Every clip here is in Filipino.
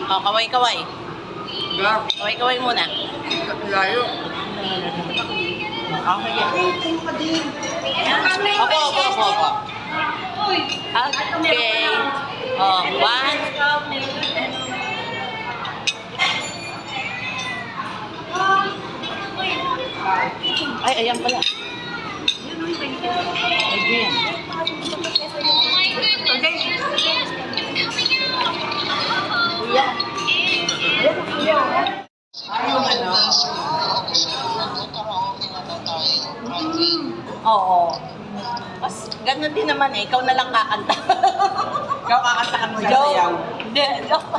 Oh, kaway-kaway. Gab. Kaway-kaway muna. Layo. Okay. Opo. Okay. Oh, one. Ay, ayan pala. Ayan. Kuya. Ayaw ano? Oo. Mas ganun din naman eh. Ikaw na lang kakanta. Ikaw kakantakan mo Joke. sayaw. Hindi, joke.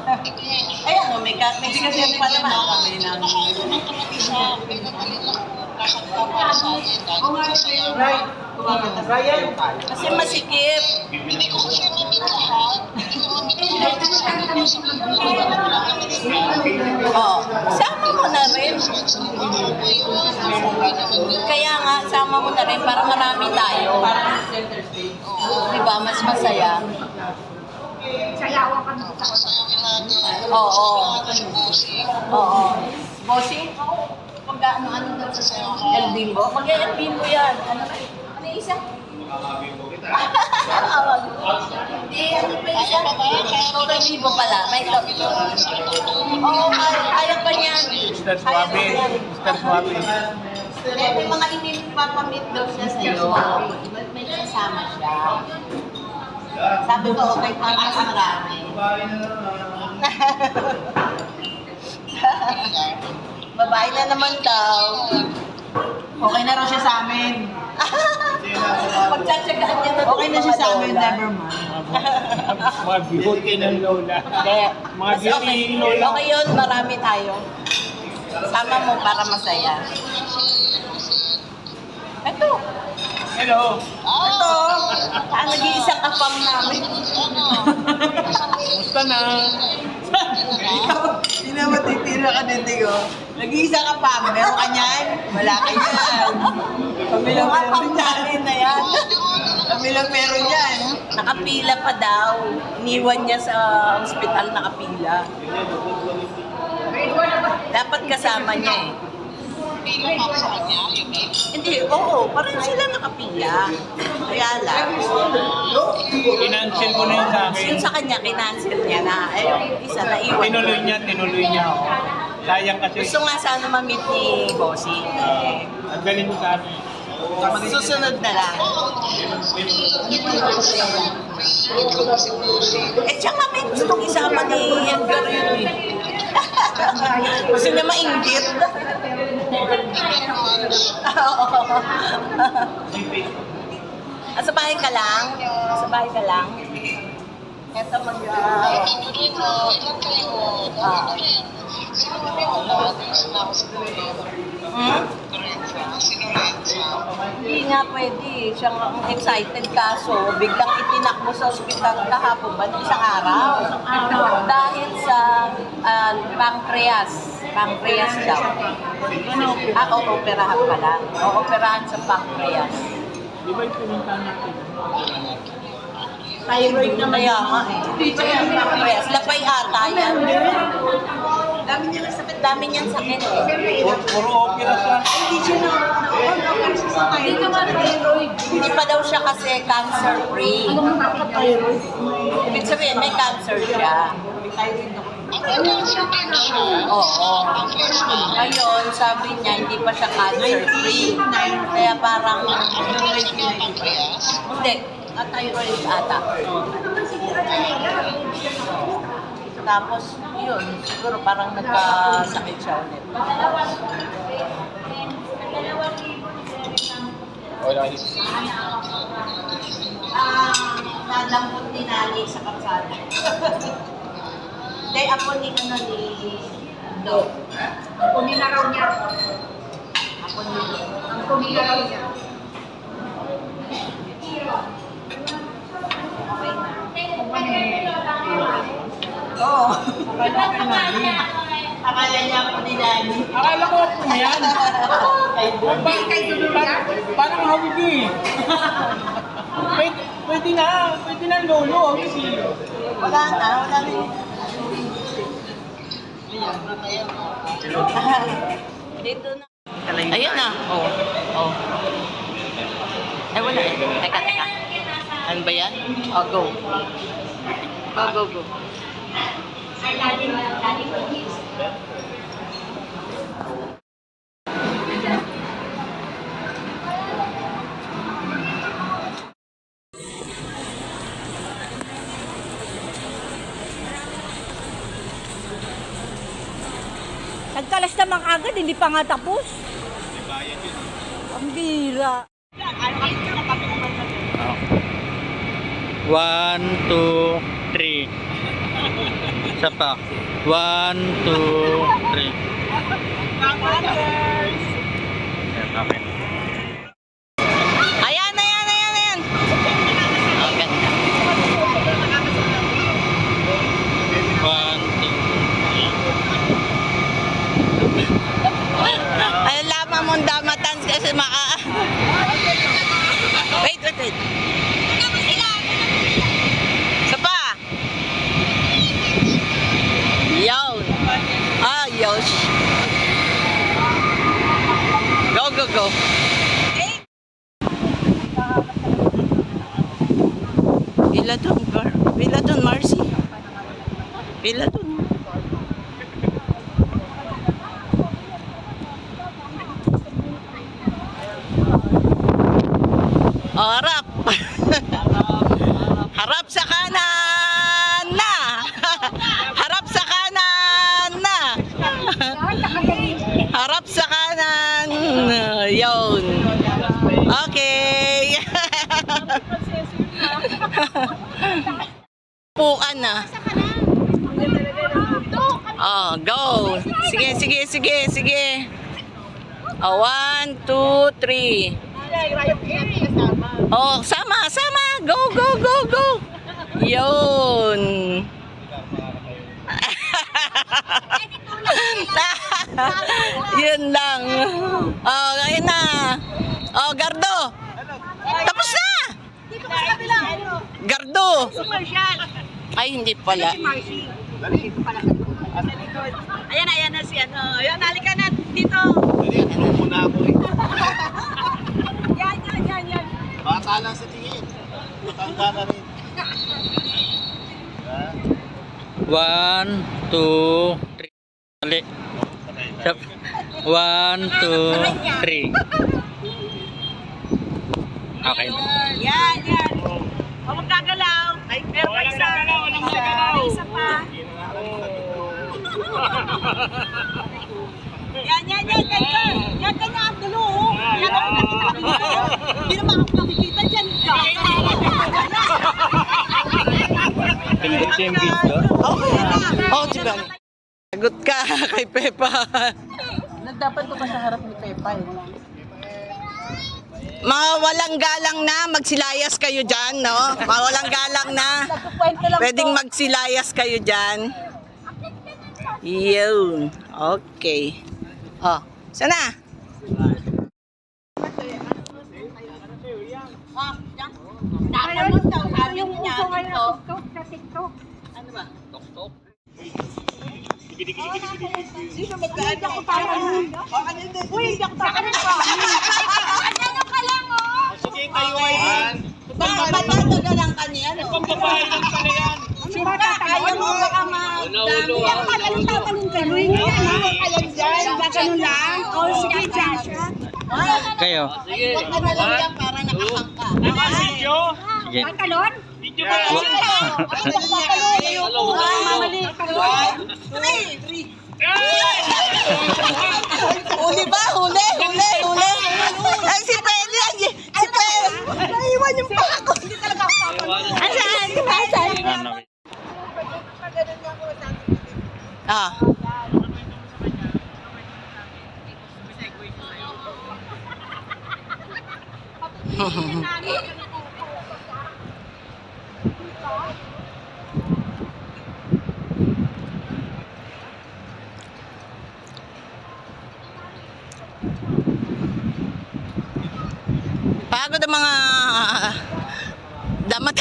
Ayan o, may Hindi kasi singing pa naman. kami ng... Right. Ryan. Kasi masikip. Hindi ko kasi namin lahat. Oo. Sama mo na rin. Kaya nga, sama mo na rin para marami tayo. Parang center stage. Diba? Mas masaya. Sayawan ka na. Sasayawin natin. Oo. Bossing. Oo. Bossing? Pag ano daw sa El Bimbo? Mag-El Bimbo yan. Ano yung isa? Hindi, ano pa yung isa? El Bimbo pala. May top. Oo, kaya pa niyan. Mr. Suabe. Mr. Suabe. May mga inipapamit daw siya sa'yo. May kasama siya. Sabi ko, okay pa mas marami. Babae na naman daw. Okay na raw siya sa amin. Pagtsatsagaan niya na Okay na siya sa amin, never mind. Mga beauty ng lola. Mga Mas beauty okay. ng lola. Okay yun, marami tayo. Sama mo para masaya. Ito. Hello. Ito. Nag-iisang kapam namin. Kumusta na? Ikaw, hindi na matitira ka din, Tigo. Nag-iisa ka pa, meron ka niyan? Wala ka yan. Kami lang Mga meron pang yan. namin na yan. Kami lang meron yan. Nakapila pa daw. Iniwan niya sa ospital nakapila. Dapat kasama niya eh. Bilang ako sa kanya, yung mail. Hindi, oo. Parang sila nakapila. Kaya lang. Kinancel ko na yun sa akin. Yun sa kanya, kinancel niya na. Eh, yung isa na iwan. Tinuloy niya ako. Sayang kasi. Gusto nga sana ma-meet ni Bossy. Ang galing mo sa amin. Susunod na lang. Eh, tsaka may gustong isama ni Edgar yun eh. Gusto niya mainggit. Oo. Sa bahay ka lang? Sa bahay ka lang? Eto mag... Ito rin, ilan kayo? Ito rin. Sino ba yung sila ako sa dulo? Lorenza. Si Lorenza. Hindi nga pwede. Siya nga ang excited kaso biglang itinakbo sa ospital kahapon ba ng isang araw? Dahil sa pancreas. Pancreas daw. Operahan pala. Operahan sa pancreas. Di ba yung pinunta natin? Thyroid naman. Kaya nga eh. Pancreas. Lapay ata yan. Dami niya sakit. Dami niyang sakit eh. Puro opera siya. Hindi siya na-okay siya sa thyroid. Hindi pa daw siya kasi cancer-free. Thyroid. Ibig sabihin, may cancer siya. May thyroid ako. Ang cancer din siya. Oo. Ngayon, sabi niya, hindi pa siya cancer-free. Kaya parang, Pancreas. hindi, thyroid ata. Tapos, yun, siguro parang nagkasakit siya ulit. Nadampot ni Nani sa kalsada. Hindi, ako ni Do. Kunin na raw niya. Ako ni Do. Ang kunin na raw niya. Oo. Akala niya ako ni Nani. Akala ko ako yan. Kay Dulo niya. Parang hawig eh. Pwede na lolo. Hawig eh. Wala na. Dito na. Ayun na. Oh. Oh. Ay, wala eh. Teka. Ano ba yan? Oh, go. Go. Nagkalas naman agad, hindi pa nga tapos. Ang bira. 1, 2, 3. Isa pa. 1, 2, 3. Okay. Ayan. Oh, ganda. 1, 2. Ay, lamang mong damatans kasi Wait. Isa pa. Yun. Ayos. Go. Pila dun, Marcy. Pila dun. Oh, harap. Harap sa kanan na. Harap sa kanan na. Harap sa kanan. Yun. Okay. Puan na. Oh, go. Sige. Oh, 1, 2, 3. Oh, sama. Go. Yun. Yun lang. Oh, ayun na. Oh, Gardo. Tapos na. Gardo. Ay, hindi pala. Ayan na si ano. Ayan, halika na dito. Yan. Bata lang sa tingin. Matanda na rin. 1, 2, 3. Mali. 1, 2, 3. Okay. Yan. Huwag magkagalaw. Ay, pero pa isa. Isa pa. Yan. Yan ang dulo. Yan ang nakita kami dito. Hindi naman ako nakikita dyan. Pinigit siya yung video. Okay na. Oh, diba? Sagot ka kay Pepa. Dapat ko pa sa harap ni Pepa eh. Mga walang galang na, magsilayas kayo dyan, no? Mga walang galang na. Pwedeng magsilayas kayo dyan. Yun. Okay. Oh, sana? Tatanong daw, sabi niya dito. Ano ba? Tok-tok? Sino magkaan ako parang? Uy, hindi ako parang. Ano ka lang, oh? Sige, tayo ay. Bato ka lang kanya, no? Pambabae lang pala yan. Kaya mo baka mag-dami. Yan ka lang tatanong ka. Uy, hindi alam dyan. Ganun lang. Oh, sige, Joshua. Kayo. Huwag na lang yan para nakakangka. Video? Sige. Talon? Video ba? Huli ba? Huli! Ay, si Peli! Si Peli! Naiwan yung pako! Asan? Ano? Ah. Pagod ang mga damat.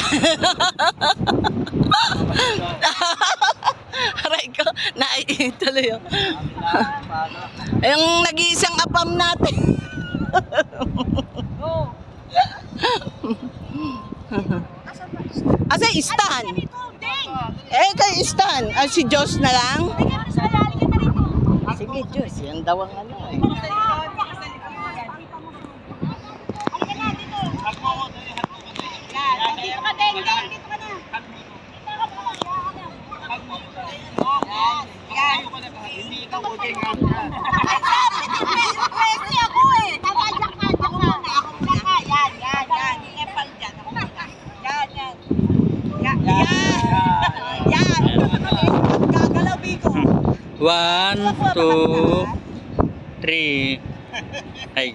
Aray ko, tuloy. Oh. Yung nag-iisang apam natin. Asa Stan? Eh, kay Stan. Ah, si Diyos na lang? Sige, Diyos. Yan daw ang ano eh. Gagalaw, Biko. 1, 2, 3. Ay.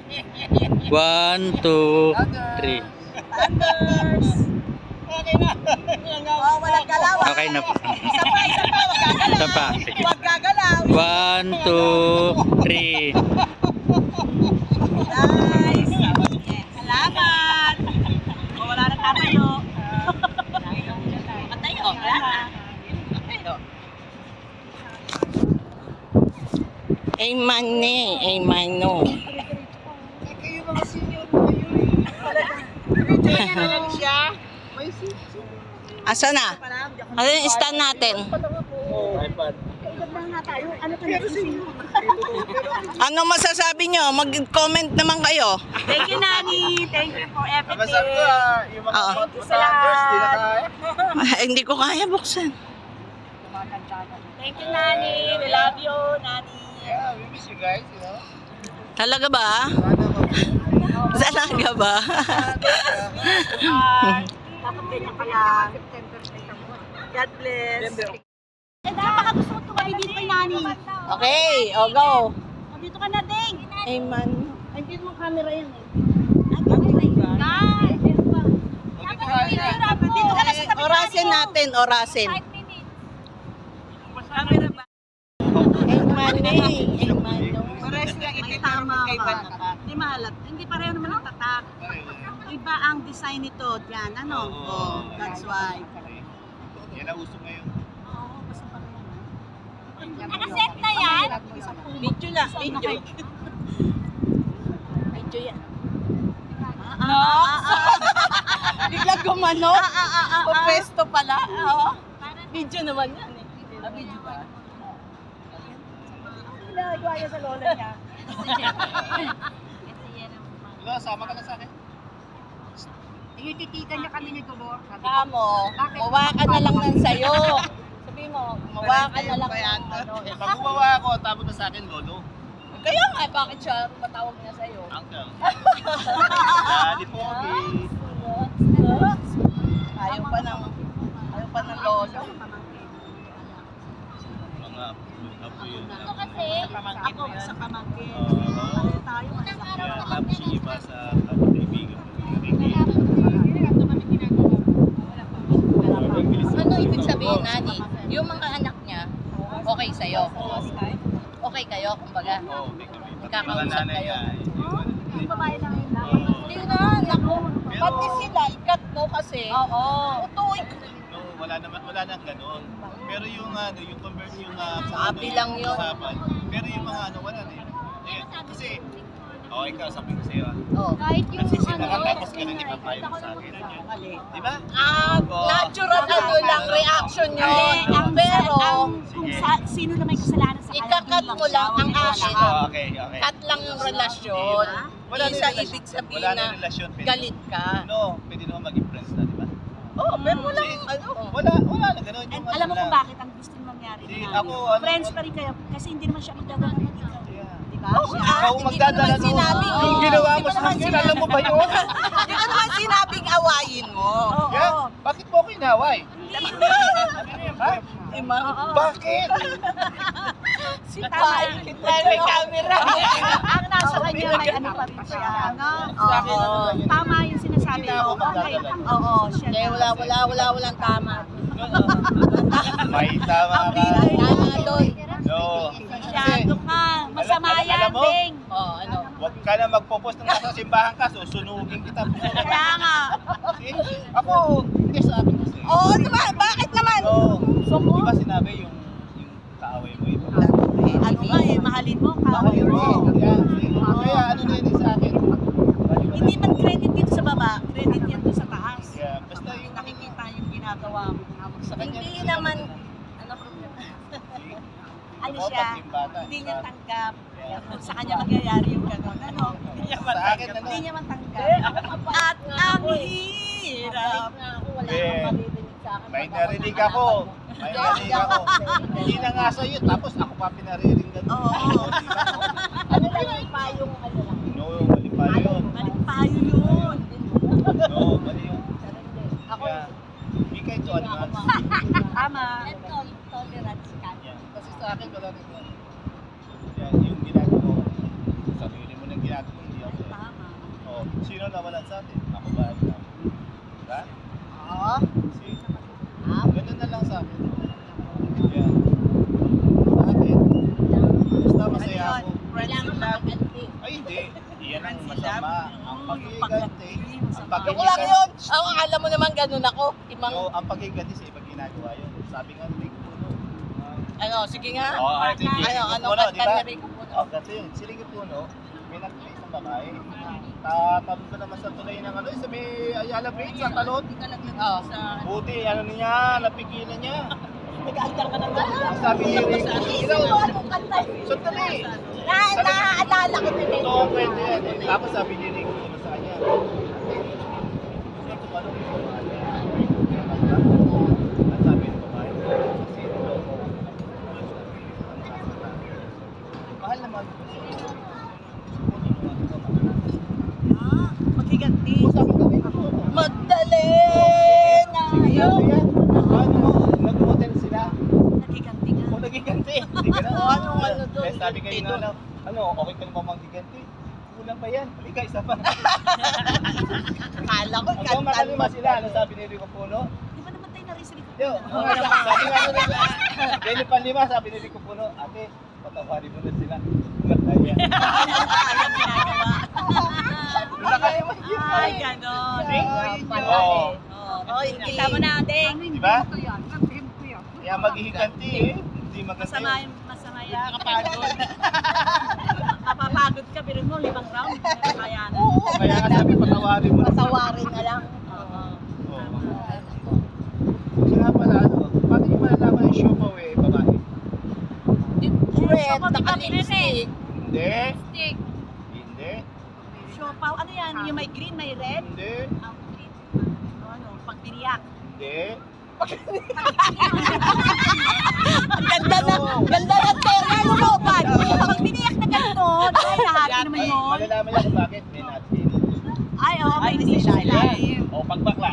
1, 2, 3. Oh, walang galaw. Okay na po. Isa pa, wag gagalaw. Isa pa. Sige. Wag gagalaw. 1, 2, 3. Nice. Salamat. O, wala na tatayo. Patayo. Wala na. Patayo. Amen eh. Amen no. Asa na? Ano yung stand natin? Ano masasabi nyo? Mag-comment naman kayo. Thank you, Nani. Thank you for everything. Masarap ko yung mga Oo. founders, di na kaya. Hindi ko kaya buksan. Thank you, Nani. We love you, Nani. Yeah, we miss you guys, you know. Talaga ba? Talaga ba? Dapat ganyan ka lang. God bless. Baka gusto mo tumawid dito kay Nani. Okay, o go. Dito ka na, Ding. Amen. Ay, dito mo camera yan eh. Dito ka na sa tabi. Orasin natin, orasin. Amen eh. Amen no. Pares lang May itin tama kay ka. Banata. Hindi mahalat. Hindi pareho naman ang tatak. Iba ang design nito. Yan, ano? Oh, that's why. Yan ang uso ngayon. Oo, basta pareho. Nakaset na yan? Video lang, video. Video yan. Biglang gumano. Pupwesto pala. Oo. Video naman yan eh. Video ba? Ginagawa niya sa lola niya. Wala, sama ka na sa akin. Yung titikan niya kami ni Tudor. Kamo, mawa ka na lang ng sayo. Sabi mo, mawa ka na lang ng ano. Pag gumawa ako, tapos na sa akin, Lolo. Kaya nga, bakit siya matawag niya sa'yo? Uncle. Daddy Pogi. Ayaw pa ng lolo. Mga apo yun. Ito kasi, Ako, sa pamangkin. Oo. Pareho tayo, malaki. Kaya tapos yung iba sa kapatid-ibigan. Ano ibig sabihin, Nani? Yung mga anak niya, okay sa'yo? Okay kayo, kumbaga? Oo, okay kami. Magkakausap Mga nanay kayo. niya, Yung babae lang yun lang. Hindi na, naku. Pati sila, ikat mo kasi. Oo. Utuin. no, wala nang gano'n. Pero yung yung convert yung Sabi lang yun. usapan. Pero yung mga wala na yun. Eh, kasi ikaw sabi ko sa'yo. Oh. kahit yung Nagsisinakan tapos ganun ipapayo mo sa akin. Di ba? Natural ano lang, reaction yun. Pero, Kung sino na may kasalanan sa ikakat mo lang ang action. Okay. Cut lang yung relasyon. Wala Hindi na sa relasyon. ibig sabihin Wala na na relasyon. Pwede- galit ka. No, pwede naman maging friends na, di ba? Oo, pero walang ano. Wala na gano'n. And Yung alam mo ano kung lang. bakit ang gusto mangyari Di, na ako, ano, friends pa rin kayo kasi hindi naman siya magdadala ng ikaw. Yeah. Di ba? Oo, Ikaw hindi ko magdadala naman nun. sinabing, Yung ginawa hindi mo ko sa naman akin, alam mo ba yun? Hindi ko naman sinabing awayin mo. Oo. Yeah? Bakit mo ako inaway? Ha? Bakit? Si Pai, kita may camera. Ang nasa kanya may ano pa rin siya. Ano? Oo. Tama yung sinasabi Hindi na ako ko. Okay. magdadala. Oo, siya. Kaya walang tama. May tama Ang ka. binay tama doon. No. Masyado ka. Masama yan, alam mo? Ding. Oh, ano? Huwag ka na magpo-post ng nasa simbahan ka, susunugin kita. Kaya nga. See? Ako, hindi sa akin kasi. Oo, diba? Bakit naman? No. Di ba sinabi yung kaaway mo iba? mahalin mo, Mahalin kaway mo. mo. Kaya ano na yun sa akin. Hindi man credit dito sa baba, credit yan doon sa taas. Kaya basta yung Nakikita yung ginagawa mo. sa kanya. Hindi naman, Ano siya, hindi niya tanggap. Sa kanya mangyayari yung gano'n. Ano? Hindi niya Sa akin, ano? Hindi niya matanggap. At ang hirap. Eh, may narinig ako. May narinig ako. Hindi na nga sa'yo, tapos ako pa pinariringan. Oo. ano lang yung payong, ano lang. No, mali pa yun. Balik tayo yun. No, mali yun. Kaya, hindi kayo to advance. Tama. Tolerance ka. Yan. Kasi sa akin, wala rin yan. Yan, yung ginagawa ko. Sarili mo ng ginagawa, hindi ako. Tama. Oh, sino nawalan sa atin? Ako ba? Diba? Oo. See? Ganun na lang sa akin. Yan. Sa akin, basta masaya ako. Kailangan makaganti. Ay, hindi. Yan ang masama. Ang paghiganti. Ang Ako lang yun. Ang akala mo naman ganun ako. Timang, No, ang paghiganti sa ibang ginagawa yun. Sabi nga ni Puno. ano, sige nga. Oh, ay, sige. Ano, Puno, kanta di ba? ni Rico Puno? Oh, kasi yun. Si Rico Puno, may nag-play ng babae. Tatalon ko naman sa tulay ng ano, sa may Ayala Bridge, sa talon. Oh. Buti, ano niya, napigilan niya. Nag-altar ka ng gano'n. Ang sabi ni Rico, ikaw, Anong kanta? sandali. Naaalala ko din eh. Totoo ang kwento yan. Eh. Tapos sabi ni Rico Puno sa kanya, gusto ko ano yung babae. Ang sabi ng babae, kasi ito ko. Mahal naman ko siya. Maghiganti. Sabi ko Rico Puno. Magdalena Sabi yun. niya, ano, nag-hotel sila. Naghiganti nga. O nagiganti. Hindi ka na. Anong ano doon? Eh, sabi kayo na lang, ano, okay ka naman magiganti. Kulang pa yan. Halika, isa pa. Akala ko Hanggang kanta makalima sila. Ano sabi ni Rico Puno? Di ba namatay na rin si Rico? Yo, sabi nga nila, kaya ni Panlima, sabi ni Rico Puno, ate, patawarin mo na sila. Kaya. Wala kaya mo. Ay, ganon. Oo. Oh, Kita mo na, Deng. Di ba? Kaya maghihiganti eh. Hindi maganda Masama yan. Kapagod. Kapapagod ka, pero mo, 5 round. Kaya na. Kaya nga sabi, patawarin mo na sila. Patawarin na lang. Oo. Oo. Kaya pala, ano, paano yung malalaman yung show eh, babae? Red, naka-lipstick. Hindi. Stick. Hindi. Siopaw. Ano yan? Yung may green, may red? Hindi. Ang green. Ano? Pagbiniyak. Hindi. Ang ganda na, ganda ng termo mo, pag. Pagbiniyak na gano'n. Ay, nahati naman yun. Malalaman niya kung bakit may napkin. Ay, oo. May initial. O pagbakla.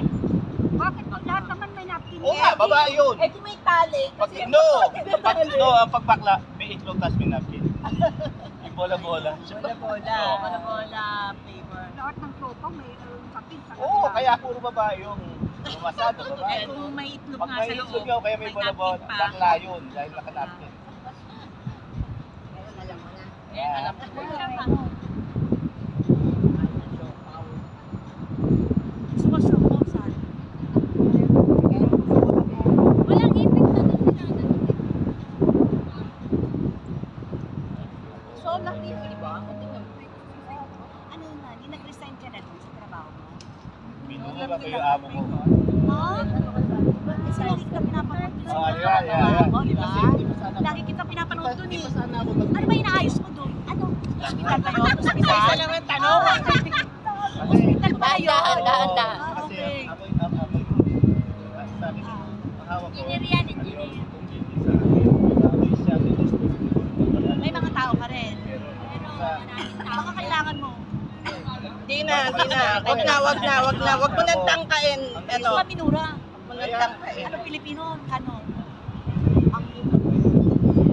Bakit pag lahat naman may napkin? Oo nga, babae yun. Eh, di may tali. Pag, no, ang pagbakla, may itlog tas may napkin. Yung bola-bola. Bola-bola. Bola-bola flavor. Lahat ng sopa may kapit sa Oo, kaya puro babae yung lumasado, babae. Kung may itlog Pag nga may sa itlog loob. yun, kaya may bola-bola, napkin pa. bakla yun, dahil nakanapkin. Alam mo. Sumasabaw saan? Walang ipit na doon sila. So, nakita, di ba? Ano na, hindi nag-resign ka na doon sa trabaho mo? Minura ko yung amo ko. Ha? Kasi lagi kita pinapanood doon sa Oh, mga yeah, yeah, yeah. trabaho, di ba? Kasi hindi pa sana Lagi kita pinapanood doon Hindi eh. pa sana ako Ano ba inaayos mo doon? Ano? Hospital ba yun? Hospital? Isa lang ang tanong. Hospital ba yun? Dahan-dahan. Ah, Kasi okay. ako yung sabi ko, ang hawak ko. Engineer yan, engineer. May mga tao ka rin. Baka kailangan mo. Di na. Wag na. Wag mo nang tangkain. Ano? Ano? Minura. Wag mo nang tangkain. Ano Pilipino? Ano? Ang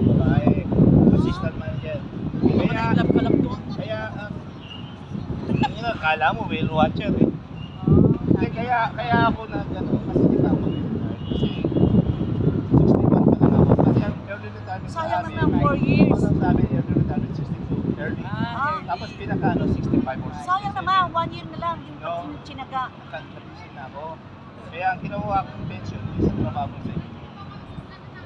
Babae, assistant manager. Kaya, love ka lang doon. kaya, yun nga, kala mo, whale watcher eh. Hindi, kaya ako na gano'n, kasi di ba ako kasi 61 pa lang ako. Kasi ang early retirement sa Sayang amin, naman, 4 years. Ang sa amin, early retirement 62, early. Tapos pinaka 65 or 60. Sayang naman, 1 year na lang. Yung No. chinaga. Napisin na ako. Kaya ang kinuha kong pension is ang trabaho sa inyo.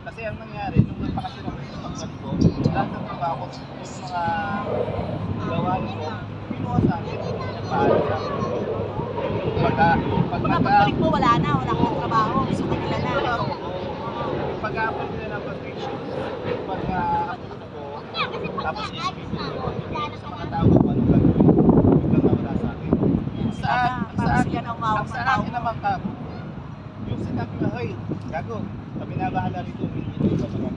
Kasi ang nangyari, nung nagpakasyon ako sa pagbalik ko, lahat ng trabaho ako yung mga gawain ko, pinuha sa akin. Nagpaalam sa akin. Pagbalik mo, wala na. Wala kang trabaho. Sa kanila na. Yung pag-apply nila ng vacation, pag-apply ko, tapos SPP ko, sa mga tao kung ano gagawin, biglang nawala sa akin. Para sila na umawag Sa ng tao. akin naman ka, yung sinabi na, hoy, gago, kami nabahala rito, hindi ba magagawa?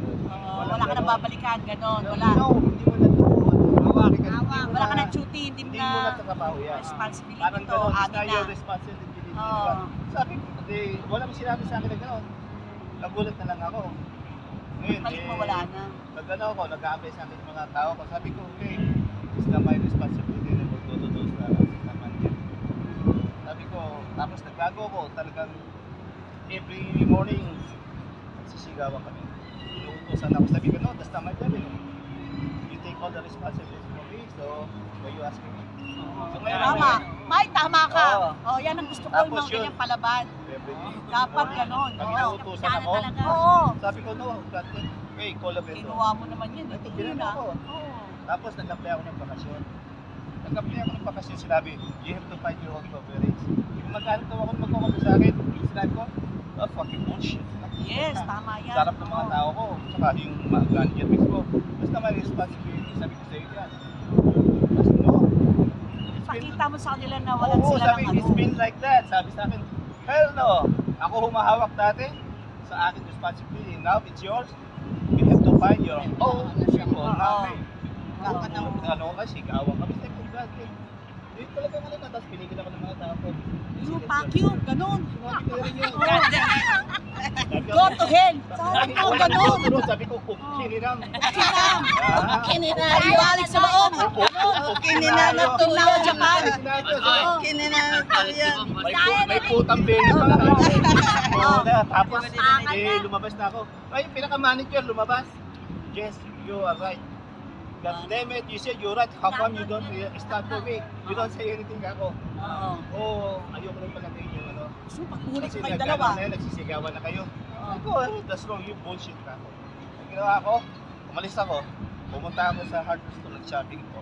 Wala ka nang babalikan, ganon. Wala. No, hindi mo na ito. Wala ka ng duty, hindi Hindi mo mo na na trabaho yan. responsibility Parang to. gano'n, it's Amin not na. your responsibility. Oo. Sabi ko, hindi, wala mo sinabi sa akin na gano'n. Nagulat na lang ako. Ngayon, Balik mo, wala na. Nag-ano ako, nag-a-apply sa akin yung mga tao ko. Sabi ko, okay, it's not my responsibility na magtututos na naman yan. Sabi ko, tapos nagbago ako, talagang every morning, sisigawan kami. Inuutosan ako. Sabi ko, no, that's not my job. You take all the responsibility for me, so why you asking me? So, ngayon, Tama. May, tama ka. Oo. Oh, yan ang gusto ko, Tapos yung mga yun. ganyang palaban. every day. Dapat ganon. Pag Oo. inuutosan ako, Oo. sabi ko, no, got it. Okay, call a vendor. Kinuha mo naman yun. Ito, Ito yun binano ah. ako. Oo. Tapos nag-apply ako ng bakasyon. Nag-apply ako ng bakasyon, sinabi, you have to find your own coverage. Yung maghanap daw ako magkakabi sa akin, sinabi ko, oh, fucking bullshit. Yes, tama yan. Sarap ng mga tao ko, tsaka yung mga manager mix ko. Basta may responsibility, sabi ko sa iyo yan. Tapos no. Pakita mo sa kanila na walang Oo, sila sabi, ng it's been like that. Sabi sa akin, hell no. Ako humahawak dati sa akin responsibility. Now it's yours. You have to find your own people. Now, hey, ano kasi, kaawang kami. Sabi ko, God, hey, hindi talaga ano na. Tapos pinigil ako ng mga tao ko. You pack you, ganon. Sinabi ko rin yun. Go to hell. Sabi ko, ganon. Sabi ko, kiniram. Kinam. Kininanap. Balik sa loob. Kininanap to Lao, yan. Japan. Kininanap to yan. May putang beli pa nga. Oo na, tapos lumabas na ako. Ay, pinaka-manager lumabas. Yes, you are right. God damn it, you said you're right. How come you don't start for me? You don't say anything ako. Oo. Oo, ayoko rin palagay yung ano. So, pagkulit Kasi ko kayo dalawa. nagsisigawan na kayo. Ako, that's wrong, you bullshit ka ako. Ang ginawa ko, umalis ako. Pumunta ako sa hardware store, nag-shopping ko.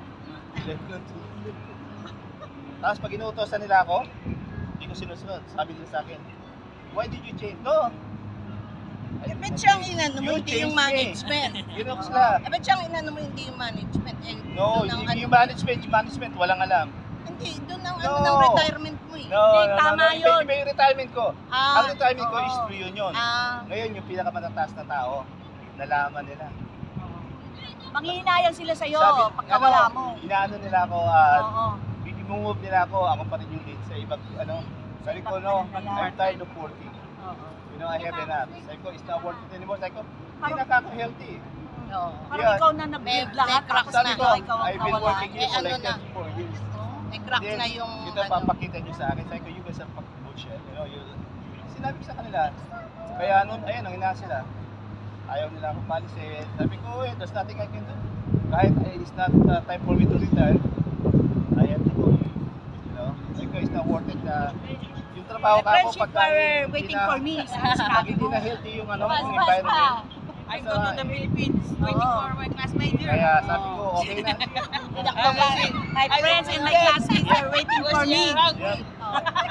Tapos pag inuutosan nila ako, hindi ko sinusunod. Sabi nila sa akin, why did you change? No! Eh, ba't siyang inano mo, hindi yung management? Yun ako sila. Eh, ba't siyang inano mo, hindi yung management? Eh, No, doon ang yung management, walang alam. Hindi, doon ang No. ano ng retirement mo eh. No, Hindi, tama yun. Iba yung retirement ko. Ah, Ang retirement ko oo. is pre-union. Ah, Ngayon, yung pinakamatataas na tao, nalaman nila. Manghihinayang sila sa'yo pagka ano, wala mo. inaano nila ako at Oo. i-move nila ako pa rin yung lead sa ibang, ano, sabi ko, no, I'm tired of working. Oo. You know, I have enough. Sabi ko, it's not worth it anymore. Sabi ko, hindi nakaka-healthy. oo. Parang Yeah. ikaw na nag-build May lahat, cracks tapos Sabi ko, ikaw ang I've been nawala. working here Eh, for ano like na? 34 years. May crack Then, na yung ito papakita nyo sa akin. Sabi ko, you guys are fucking bullshit. You know, sinabi ko sa kanila. Kaya nun, ayun, ang ina sila. Ayaw nila akong malis eh. Sabi ko, there's nothing I can do. Kahit it's not time for me to retire, I have to go. You know, sabi ko, it's not worth it na yung trabaho ka ako Friendship pagka were hindi waiting na- for me. pag Sabi hindi mo. na healthy yung ano, yung environment. I go to the Philippines waiting for my classmate here. Kaya sabi ko, okay na. My friends and my classmates are waiting for me.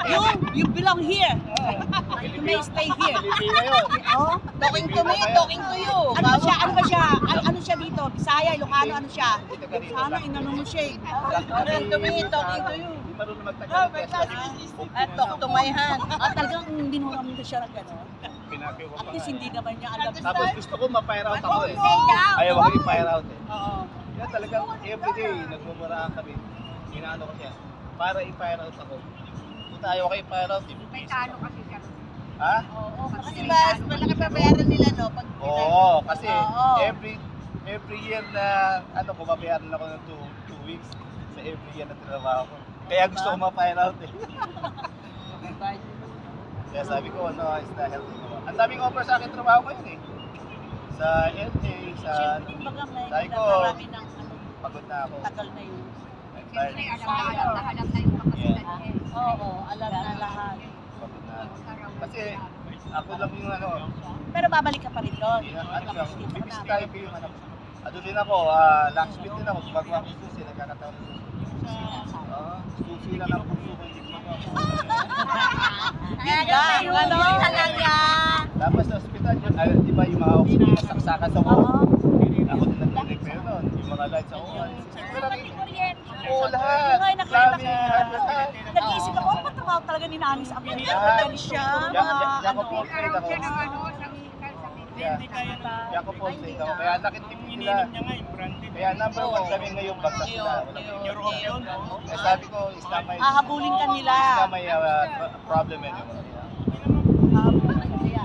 Yan. You belong here. You may stay here. Pilipina yun. Oh, talking to me, talking to you. ano ba siya? Ano ba siya? Ano siya dito? Bisaya, Ilocano, ano siya? Sana inano mo siya. Talking to me, talking to you. Hindi marunong magtagalog. Talk to my hand. Talagang binuha mo siya ng gano'n. Pinapay ko At pa. least hindi naman niya alam. Tapos gusto ko ma-fire out ako eh. Ayaw ako i-fire out eh. Oo. Kaya talagang everyday nagmumuraan kami. Inaano ko siya. Para i-fire out ako. Kung ayaw ko i-fire out, May talo kasi siya. ha? Oo, Kasi ba, malaki pa bayaran nila, no? Pag Oo, kasi Oo. every year na ano, bumabayaran ako ng 2 weeks sa every year na trabaho ko. Kaya gusto ko ma-fire out eh. Kaya sabi ko, no, it's not healthy. Ang daming offer sa akin trabaho ngayon eh. Sa LA, sa... Siyempre, kumbaga may Sabi ko, marami ng ano, pagod na ako. tagal na yun. I'm Siyempre, tired. alam na yung kapasidad niya. Oo, alam na lahat. Pagod na ako. Kasi ako lang yung ano, Pero babalik ka pa rin doon. ano lang, bibisitahin ko yung anak ko. Ano din ako, locksmith din ako. Gumagawa ko susi, nagkakataon ng susi lang ang puso ko. Hindi ko Yun lang, ano? Talaga. Tapos sa ospital yun, di ba yung mga oxygen na saksakan sa wall? Ako din nag-repair nun. Yung mga lights sa wall. Oo, lahat. Yung ay nakita Dami, ko. lahat. Nag-iisip ako, ba't tumawag talaga ni Nani sa akin? Lahat. Siya, Jacob Polstate ako. Jacob Polstate ako. Kaya nakitip nila. Kaya number 1 kami ngayong bagsak sila. Eh sabi ko, is na may... hahabulin ka nila. Is na may problem yun. Hahabulin ka nila.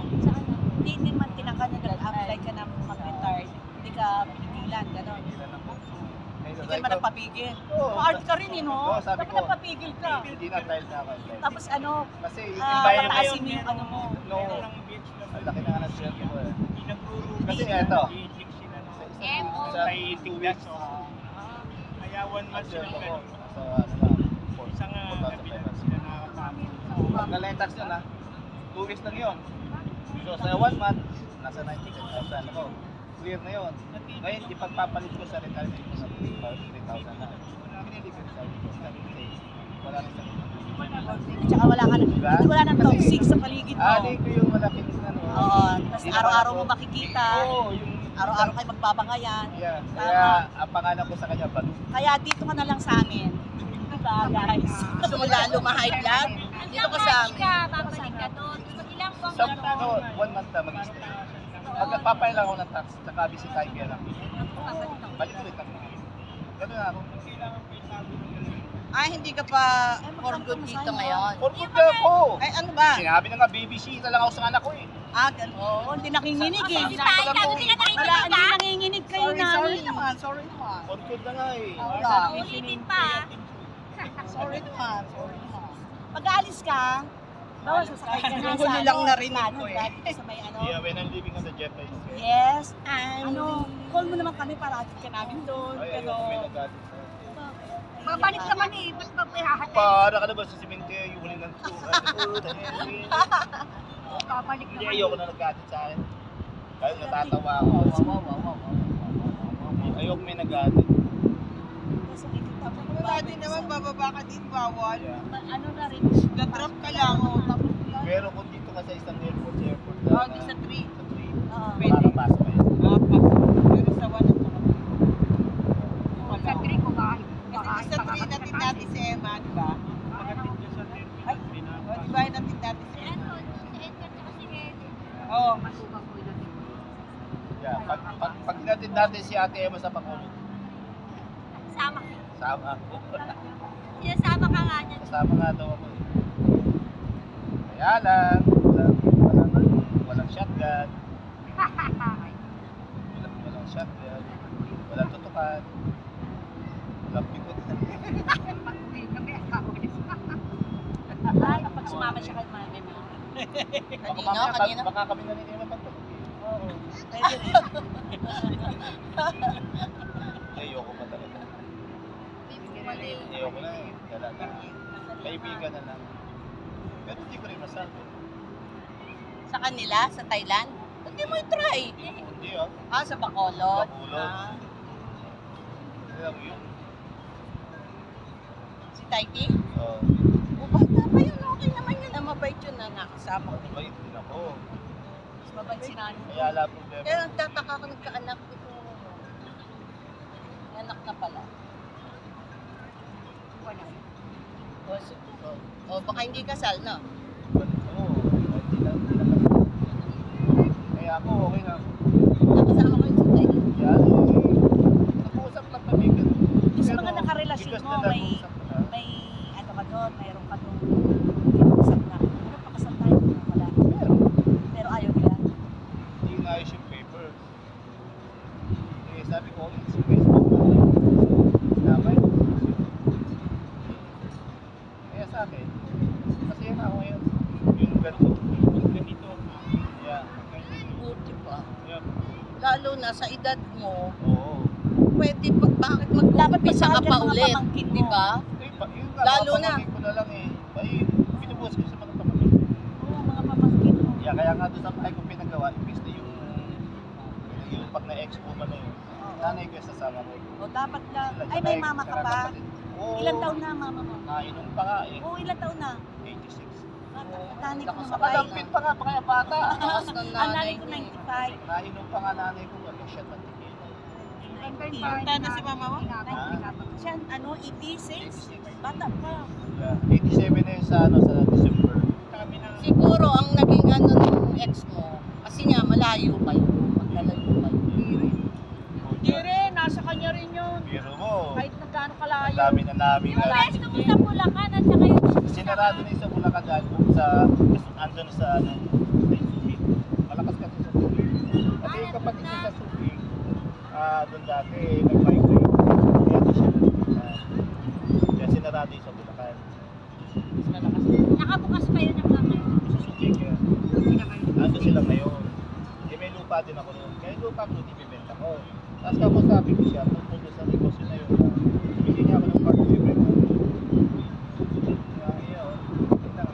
Hindi man tinaka na nag-apply ka na mag-retard. Hindi ka pigilan, gano'n. Hindi ka naman nagpapigil. Oo. Ma-art ka rin, no? Oo, sabi Dapat ko. nagpapigil ka. Hindi na tayo na ako. Tapos ano, Kasi yung environment... pataasin mo yung ano mo. No. Ang laki na nga ng swerte ko eh. Kasi eto. Sa 2 weeks. Kaya 1 month silang Ako. ganun. So ano lang. Isang kabilang sila nakakapit. Pagka-tax yun ha. 2 weeks lang yun. So sa 1 month, nasa 90,000 ako. Clear na yun. Ngayon, ipagpapalit ko sa retirement ko sa 3,000 na. Pinili ko sa retirement. Wala na sa Tsaka wala ka na. Diba? Hindi wala nang toxic sa paligid mo. Hindi ko yung malaking ano. Oo. Tapos araw-araw mo makikita. Oo, yung... Araw-araw kayo magbabangayan. Yeah. Kaya ang pangalan ko sa kanya, Balu. Kaya dito ka na lang sa amin. Diba, guys? Gusto mo lalo ma-high blood? Dito ka sa amin. Babalik ka doon. Ilang buwan Sa 1 month na mag-stay. Pagkapapay lang ako ng tax, tsaka visit tayo kaya lang. Balik ulit ako. Ganun na ako. Hindi ka pa for good dito ngayon. For good na ako! Ay, ano ba? Sinabi na nga, babysita lang ako sa anak ko eh. Ganun. Oo, hindi nakinginig eh. Hindi tayo, hindi ka Wala, nakikinig hindi ka? nanginginig kayo Sorry namin. naman, sorry naman. For good na nga eh. Ulitin pa. Sorry naman, sorry naman. Pag-aalis ka, bawa sasakay ka na Huli lang narinig ko eh. Sa may ano. Yeah, when I'm living on the jet plane. Yes. Ano, call mo naman kami para atid ka namin doon. Ay, Pero, ayoko may nagalit sa Babalik naman eh. Ba't ba pihahatid? Para ka na ba sa cemetery, yung huling ng Babalik Hindi, naman. ayoko na nagalit sa akin. Kaya natatawa ako. Ayoko may nagalit. Wala din naman, bababa ka din, bawal. Yeah. ano na rin. Ga-drop ka lang, tapos yan. Pero kung dito ka sa isang airport, Di sa 3. sa 3, Oo. makakapasok ka yun. Pero sa 1 at Sa trip ko ba? Kasi sa 3 natin dati si Emma, di ba? Ay, di ba natin dati si Emma? Oo. Yeah. Pag natin natin si Ate Emma sa Pakulo, Sama. sama ako. Sinasama ka nga niyan. Kasama nga daw ako eh. Kaya lang, walang shotgun. Walang shotgun. Walang tutukan. Walang pikot. Ay, pag sumama siya kay mami mo. Kanina? Baka kami na rin yung pagtulog. Oo. Pwede rin. Ayoko pa talaga. Ayoko na eh. Talaga. Kaibigan na lang. Pero hindi ko rin masabi. Sa kanila, sa Thailand? Hindi mo i-try. Hindi oh. Sa Bacolod. Bacolod. Hindi lang yun. Si Taiki? Oo. Bata pa yun, okay naman yun. Mabait yun na nakasama ko. Mabait din ako. Mas mabait si Nani. Kaya wala problema. Kaya nagtataka ako nagkaanak ito. May anak na pala. Baka hindi kasal, no? Oo. Hindi lang. Kaya ako okay na. Nakasama ko yun sa Taiki. Yan. Nag-uusap lang kami. Yung sa mga nakarelasyon Because mo, na may nag-uusap na. may ano ka doon, mayroon ka doon. Usap na. Ano, pakasal tayo. Wala. Pero ayaw nila. Hindi inayos yung papers. Eh, sabi ko, it's Facebook na. Sinamay. Kaya sa akin, masaya na ako ngayon. Yung ganito. Ganito. Yeah. Buti pa. Yeah. Lalo na sa edad mo, Oo. pwede bakit mag-umpisa ka pa ulit, di ba? Eh, yun nga, Lalo mga na. pamangkin ko na lang eh. Ay, pinubuhos ko sa mga pamangkin. Oo, mga pamangkin mo. Yeah, kaya nga doon sa bahay ko pinagawa, imbis na yung pag na-expo pa na yun. Nanay ko sa sama ko. O dapat na, ay may mama ka pa. Oo. Ilang taon na mama mo? Nainom pa nga eh. Oo, ilang taon na? 86. Nanay ko namatay. Nakadampin pa nga, pa kaya bata. Taas ng Ang nanay nanay ko niya. 95. Nainom pa nga nanay ko. Ano siya patigil. Punta na si mama mo? Ha? Siya, ano, 86? Bata pa. 87 na yun sa, sa December. Kami na Siguro ang naging ano ng ex mo, kasi nga malayo kayo, magkalayo kayo. Hindi rin, nasa kanya rin yun. Biro mo. Kahit na gaano Ang kalayo. dami na namin. Pwesto mo sa Bulacan at saka yung Sinarado na yung sa Bulacan dahil kung sa andun sa ano sa Subic. Malakas kasi sa Subic. Kasi yung kapatid niya sa Subic, doon dati nag-migrate. Kaya doon siya kaya sinarado yung sa Bulacan. Mas malakas nakabukas pa yun ang mga sa Subic. Ando sila ngayon. Eh may lupa din ako noon. Kaya yung lupa ko hindi bibenta ko. Tapos kapag sabi ko siya, tungkol doon sa negosyo na yun, hindi niya ako ng part of bibenta.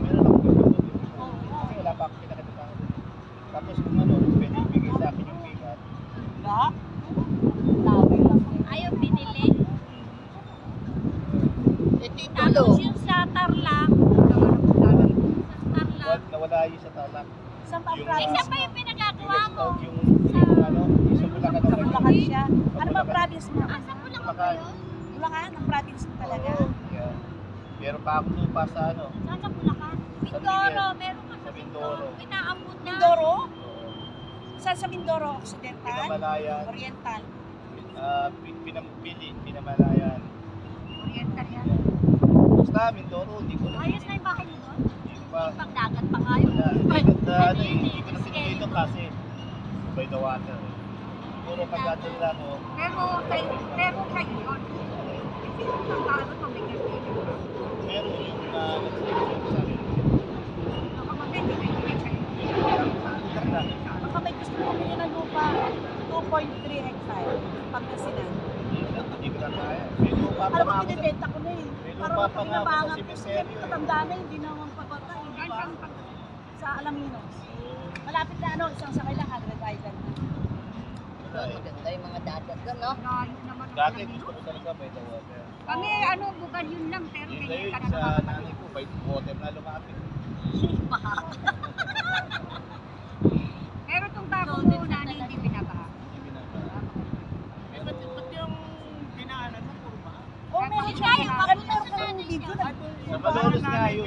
Meron akong bibenta doon. Kasi wala pa akong pinakita ko. Tapos kung ano, pwede ibigay sa akin yung bigat. Wala. Lawi lang. ayaw binili. Eh, titulo. Tapos yung sa Tarlac, sa Tarlac, Nawala yun sa talak. Saan pa ang Yung, province isa mo? pa yung pinagagawa mo. yung ano, yung sa Bulacan Sa naman. Bulacan siya. Ano ba province mo? Ah, sa Bulacan ba Bulacan. yun? Bulacan, ang province mo talaga. Yeah. Pero pa ako lupa sa ano, Saan sa Bulacan? Sa Mindoro, Miguel. meron ka Sa sa Mindoro. Mindoro. Inaambot na. Mindoro? Saan sa Mindoro? Occidental? Pinamalayan, Oriental? Pinamalayan. Oriental yan. Basta Mindoro, hindi ko na. Ayos na yung bahay mo doon. Hindi ko pa. Pagdagat pa nga yun. Hindi ko na pinilito kasi by the water. Puro pagdating lang ako. Pero kayo yun. Ang bago to, may caretaker. Meron yung nag-selection sa akin. Baka mag-caretaker sa'yo. Baka may gusto mo bili ng lupa. 2.3 hectare. Pangasinan. Hindi ko na kaya. May lupa pa Alam mo, nga ako sa- pinibenta ko na eh. May Para lupa pa nga ako sa mapinabangan. cemetery. Matanda na, hindi naman pabata. Hindi ba? Sa Alaminos. Malapit na ano, isang sakay lang, Hagred Island. Wala eh. Maganda yung mga dadat doon, no? Dati gusto ko talaga by the water. Kami, bukan yun lang, pero Yun ganyan ngayon ka na sa nakakapag- nanay ko, by water na lumapit. Pero itong bago mo, nanay, hindi binabaha. Hindi binaba. ba't yung dinaanan mo, puro ba? Oh, meron siya. Kanina ko ng video na. Sa Malolos nga yun.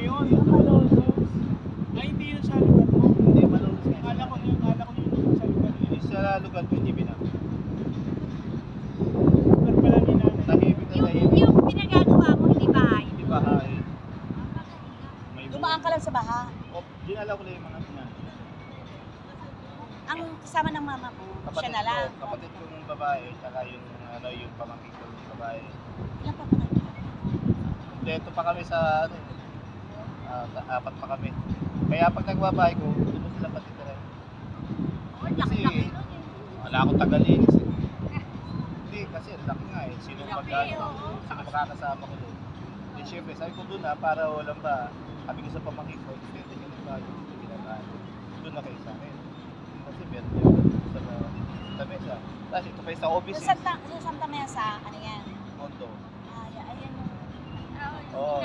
Ay, hindi yun sa lugar mo. Hindi, Malolos nga. Akala ko yun sa lugar mo. Yung sa lugar ko hindi binaba. Lugar pala ni nanay. Tahimik na tahimik. Yung pinagagawa mo, hindi bahay. Hindi bahay. May Dumaan ka lang sa baha. Dinala ko lang yung mga ina. Ang kasama ng mama mo, siya na lang. Kapatid ko yung babae, tsaka yung, ano, yung pamangkin ko yung babae. Ilan pa ba kayo? Kompleto pa kami sa, ano, apat pa kami. Kaya pag nagbabahay ko, doon sila patitira. Oh, laki-laki nun eh. Wala akong tagalinis eh. Hindi, kasi laki nga eh. Sino Laki, magkano? oo. Sino makakasama ko doon? Di syempre, sabi ko doon para walang ba, sabi ko sa pamangkin ko, depende nyo ng bago, ginagawa. Doon na kayo sa akin. Kasi meron yun sa mesa. Tapos ito pa yung sa office Sa Santa Mesa, ano yan? Mondo. Ayan yung... Oo.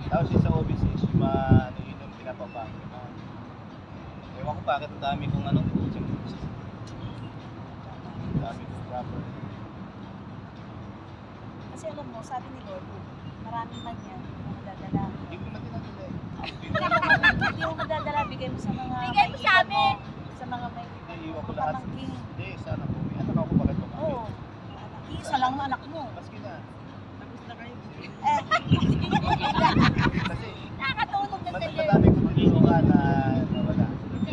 Tapos yung sa office yung mga ano yun yung pinapapangin. Ewan ko bakit ang dami kong ano, dami kong proper. Kasi alam mo, sabi ni Lord, marami man yan, madadala. Hindi ko naman tinatila eh. Hindi mo madadala, bigay mo sa mga... Bigay mo sa amin. Sa mga may... Hindi, iwan ko lahat. Pamangkin. Hindi, sana po. May anak ako bakit pamangkin. Oo. Isa lang ang anak mo. Maski na. Eh, Kasi, Nakakatulog na sa'yo. madami ko tulungan na nawala.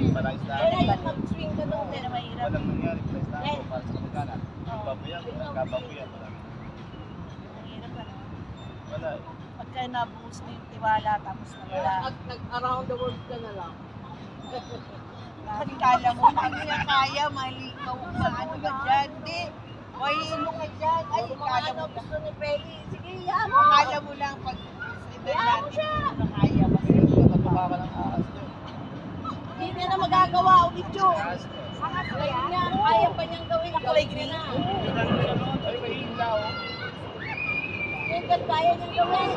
Para isla. kailan mag-swing ka doon, hindi na mahirap. Walang nangyari sa isla ko para sa kamag-anak. Babuyan, kababuyan. Mahirap ka na. Wala. Pagka nabuhos mo yung tiwala, tapos nawala. Nag-around the world ka na lang. Kala mo, hindi na kaya, mali ka, maano ka dyan. Hindi, mahilo ka dyan. Ay, kala mo lang. Gusto ni Feli, sige, yan mo. Kala mo lang pag sa edad natin, hindi na kaya. Kasi Natutuka ka ng ahas doon. Hindi niya na magagawa ulit yun. Ahas ko. Kaya niya, kaya pa niyang gawin. Kulay green. Na. Yung ano, Twinkle, kaya niyo gawin.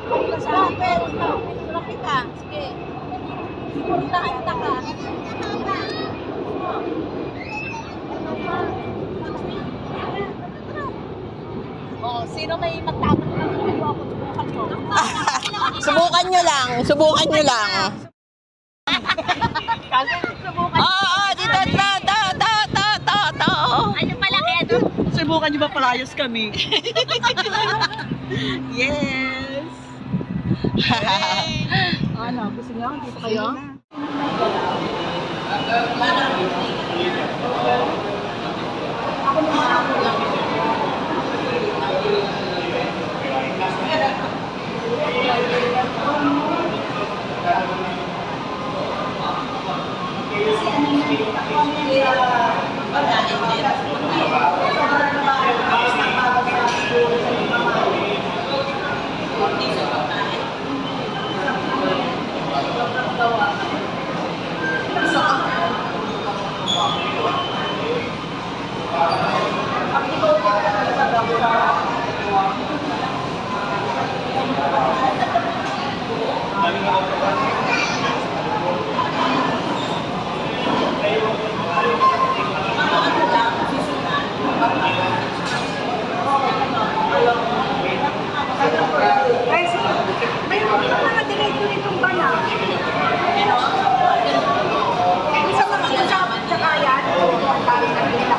Kaya sa akin, picture kita. Sige. Punta ka. Oh, sino may magtatanong ng video ako subukan ko? Subukan nyo lang. Subukan nyo lang. Kasi subukan. Oo, dito, to. Ano pala kaya doon? Subukan niyo ba palayos kami? Yes. Ano, gusto niyo? Dito kayo? May mga direkto nitong bana. Sa mga sa kaya, tayo na nila.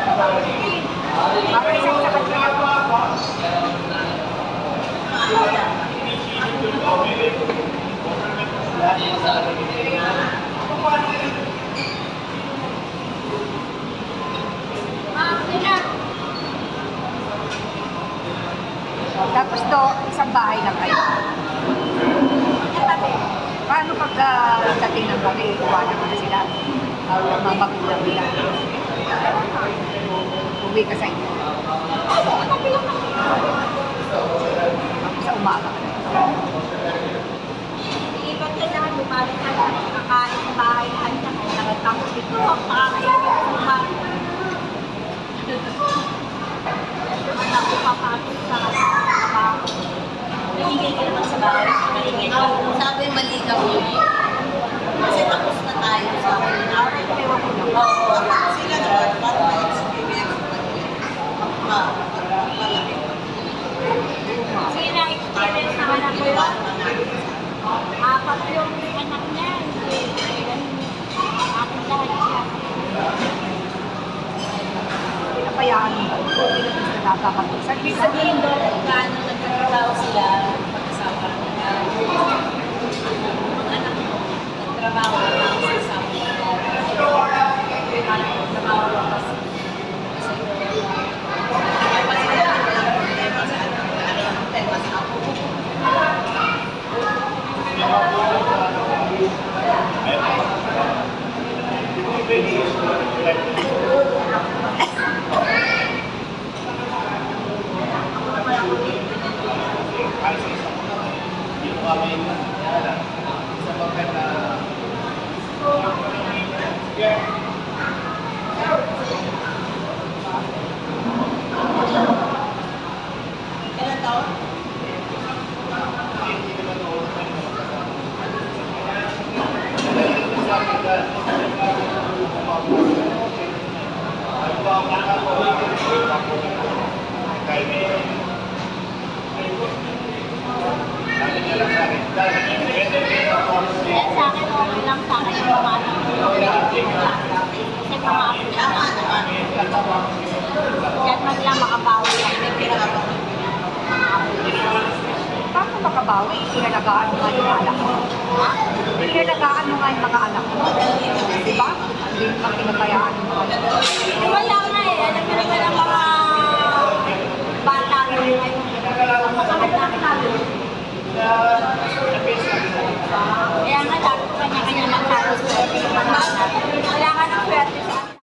Para sa kanya. Tapos to, isang bahay lang kayo. Paano pag dating ng gabi, iwanan mo na sila? Mga magulang nila. Uwi ka sa inyo. Sa umaga. Iibat ka na, lumalik ka na, kakain sa bahay, tapos ito, makakayanin ka sa bahay. Ako papasok sa trabaho. Maingay ka naman sa bahay. Maingay ka. Sabi mali ka mo. Kasi tapos na tayo sa akin. Oo. Sila naman, para ma-experience malaki. Sige na, experience na anak ko yun. Apat yung anak niya. Akin lahat siya. Pinapayaan mo. Nakakapag-isang Ibig sabihin doon, gaano nagkatrabaho sila pagkasama nila. Ang anak mo, nagtrabaho na sa kasama nila. Anak mo, trabaho lang kasi. Kailan taon? Yan sa akin, okay lang sa akin yung mga anak ko. Kasi mga apo na. Yan man lang makabawi lang. Paano makabawi? Pinalagaan mo nga yung anak mo. Pinalagaan mo nga yung mga anak mo. Diba? Hindi mo pinabayaan mo. Wala nga eh. Alam mo naman ang mga